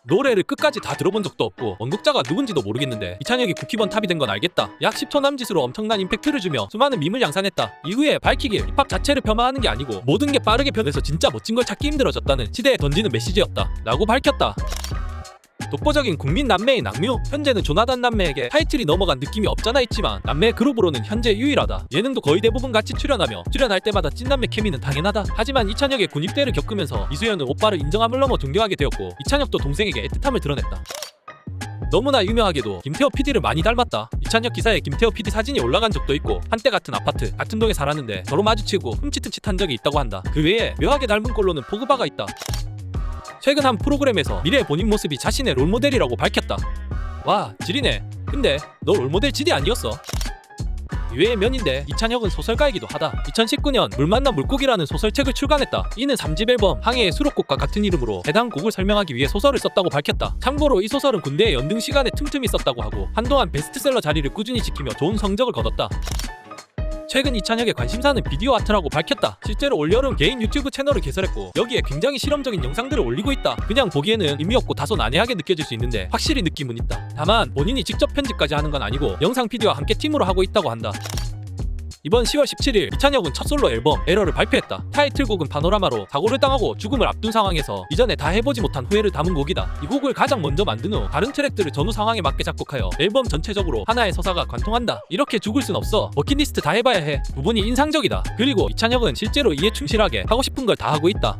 노래를 끝까지 다 들어본 적도 없고 원곡자가 누군지도 모르겠는데 이찬혁이 국회의원 탑이 된 건 알겠다. 약 10초 남짓으로 엄청난 임팩트를 주며 수많은 밈을 양산했다. 이후에 밝히길 힙합 자체를 폄하하는 게 아니고 모든 게 빠르게 변해서 진짜 멋진 걸 찾기 힘들어졌다는 시대에 던지는 메시지였다 라고 밝혔다. 독보적인 국민 남매인 악뮤, 현재는 조나단 남매에게 타이틀이 넘어간 느낌이 없잖아 있지만 남매 그룹으로는 현재 유일하다. 예능도 거의 대부분 같이 출연하며 출연할 때마다 찐남매 케미는 당연하다. 하지만 이찬혁의 군입대를 겪으면서 이수연은 오빠를 인정함을 넘어 존경하게 되었고 이찬혁도 동생에게 애틋함을 드러냈다. 너무나 유명하게도 김태호 PD를 많이 닮았다. 이찬혁 기사에 김태호 PD 사진이 올라간 적도 있고 한때 같은 아파트, 같은 동에 살았는데 서로 마주치고 흠칫흠칫한 적이 있다고 한다. 그 외에 묘하게 닮은 꼴로는 포그바가 있다. 최근 한 프로그램에서 미래의 본인 모습이 자신의 롤모델이라고 밝혔다. 와, 지리네. 근데 너 롤모델 지리 아니었어? 이외의 면인데 이찬혁은 소설가이기도 하다. 2019년 물 만난 물고기라는 소설책을 출간했다. 이는 3집 앨범 항해의 수록곡과 같은 이름으로 해당 곡을 설명하기 위해 소설을 썼다고 밝혔다. 참고로 이 소설은 군대의 연등 시간에 틈틈이 썼다고 하고 한동안 베스트셀러 자리를 꾸준히 지키며 좋은 성적을 거뒀다. 최근 이찬혁의 관심사는 비디오 아트라고 밝혔다. 실제로 올여름 개인 유튜브 채널을 개설했고 여기에 굉장히 실험적인 영상들을 올리고 있다. 그냥 보기에는 의미 없고 다소 난해하게 느껴질 수 있는데 확실히 느낌은 있다. 다만 본인이 직접 편집까지 하는 건 아니고 영상 PD와 함께 팀으로 하고 있다고 한다. 이번 10월 17일 이찬혁은 첫 솔로 앨범 에러를 발표했다. 타이틀곡은 파노라마로 사고를 당하고 죽음을 앞둔 상황에서 이전에 다 해보지 못한 후회를 담은 곡이다. 이 곡을 가장 먼저 만든 후 다른 트랙들을 전후 상황에 맞게 작곡하여 앨범 전체적으로 하나의 서사가 관통한다. 이렇게 죽을 순 없어. 버킷리스트 다 해봐야 해. 부분이 인상적이다. 그리고 이찬혁은 실제로 이에 충실하게 하고 싶은 걸 다 하고 있다.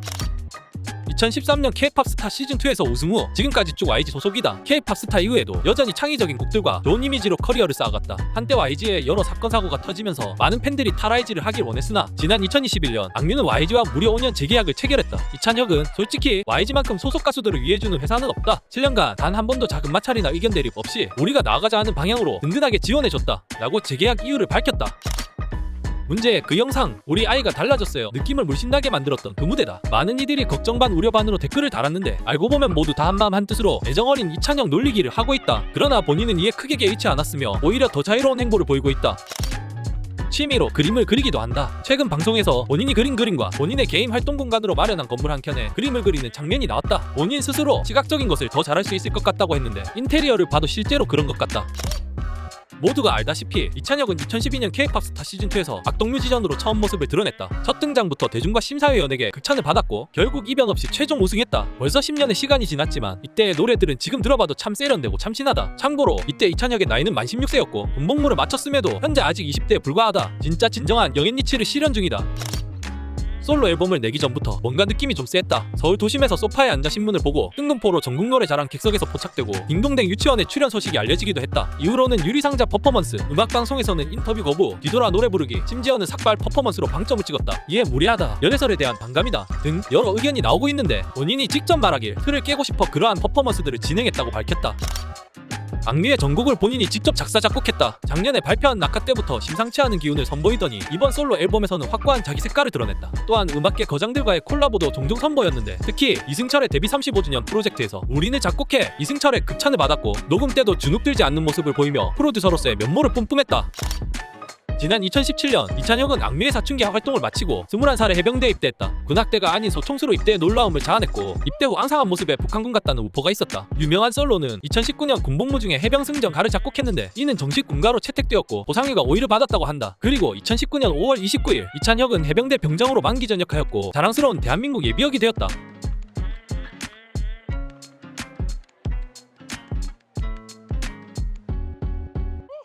2013년 K-POP 스타 시즌2에서 우승 후 지금까지 쭉 YG 소속이다. K-POP 스타 이후에도 여전히 창의적인 곡들과 좋은 이미지로 커리어를 쌓아갔다. 한때 YG에 여러 사건 사고가 터지면서 많은 팬들이 탈YG를 하길 원했으나 지난 2021년 악뮤는 YG와 무려 5년 재계약을 체결했다. 이찬혁은 솔직히 YG만큼 소속 가수들을 위해주는 회사는 없다. 7년간 단 한 번도 작은 마찰이나 의견 대립 없이 우리가 나아가자 하는 방향으로 든든하게 지원해줬다 라고 재계약 이유를 밝혔다. 문제 그 영상 우리 아이가 달라졌어요. 느낌을 물씬나게 만들었던 그 무대다. 많은 이들이 걱정 반 우려 반으로 댓글을 달았는데 알고 보면 모두 다 한마음 한뜻으로 애정어린 이찬혁 놀리기를 하고 있다. 그러나 본인은 이에 크게 개의치 않았으며 오히려 더 자유로운 행보를 보이고 있다. 취미로 그림을 그리기도 한다. 최근 방송에서 본인이 그린 그림과 본인의 개인 활동 공간으로 마련한 건물 한 켠에 그림을 그리는 장면이 나왔다. 본인 스스로 시각적인 것을 더 잘할 수 있을 것 같다고 했는데 인테리어를 봐도 실제로 그런 것 같다. 모두가 알다시피 이찬혁은 2012년 K-POP 스타 시즌2에서 악동 뮤지션으로 처음 모습을 드러냈다. 첫 등장부터 대중과 심사위원에게 극찬을 받았고 결국 이변 없이 최종 우승했다. 벌써 10년의 시간이 지났지만 이때의 노래들은 지금 들어봐도 참 세련되고 참신하다. 참고로 이때 이찬혁의 나이는 만 16세였고 군복무를 마쳤음에도 현재 아직 20대에 불과하다. 진짜 진정한 영앤 니치를 실현 중이다. 솔로 앨범을 내기 전부터 뭔가 느낌이 좀 셌다. 서울 도심에서 소파에 앉아 신문을 보고 뜬금포로 전국 노래자랑 객석에서 포착되고 딩동댕 유치원의 출연 소식이 알려지기도 했다. 이후로는 유리상자 퍼포먼스, 음악방송에서는 인터뷰 거부, 뒤돌아 노래 부르기, 심지어는 삭발 퍼포먼스로 방점을 찍었다. 이에 무리하다, 연애설에 대한 반감이다 등 여러 의견이 나오고 있는데 본인이 직접 말하길 틀을 깨고 싶어 그러한 퍼포먼스들을 진행했다고 밝혔다. 악뮤의 전곡을 본인이 직접 작사 작곡했다. 작년에 발표한 낙하 때부터 심상치 않은 기운을 선보이더니 이번 솔로 앨범에서는 확고한 자기 색깔을 드러냈다. 또한 음악계 거장들과의 콜라보도 종종 선보였는데 특히 이승철의 데뷔 35주년 프로젝트에서 우리는 작곡해 이승철의 극찬을 받았고 녹음 때도 주눅 들지 않는 모습을 보이며 프로듀서로서의 면모를 뿜뿜했다. 지난 2017년 이찬혁은 악뮤의 사춘기 활동을 마치고 21살에 해병대에 입대했다. 군악대가 아닌 소총수로 입대의 놀라움을 자아냈고 입대 후 앙상한 모습에 북한군 같다는 우퍼가 있었다. 유명한 솔로는 2019년 군복무 중에 해병승전 가를 작곡했는데 이는 정식 군가로 채택되었고 보상휴가 5일을 받았다고 한다. 그리고 2019년 5월 29일 이찬혁은 해병대 병장으로 만기 전역하였고 자랑스러운 대한민국 예비역이 되었다.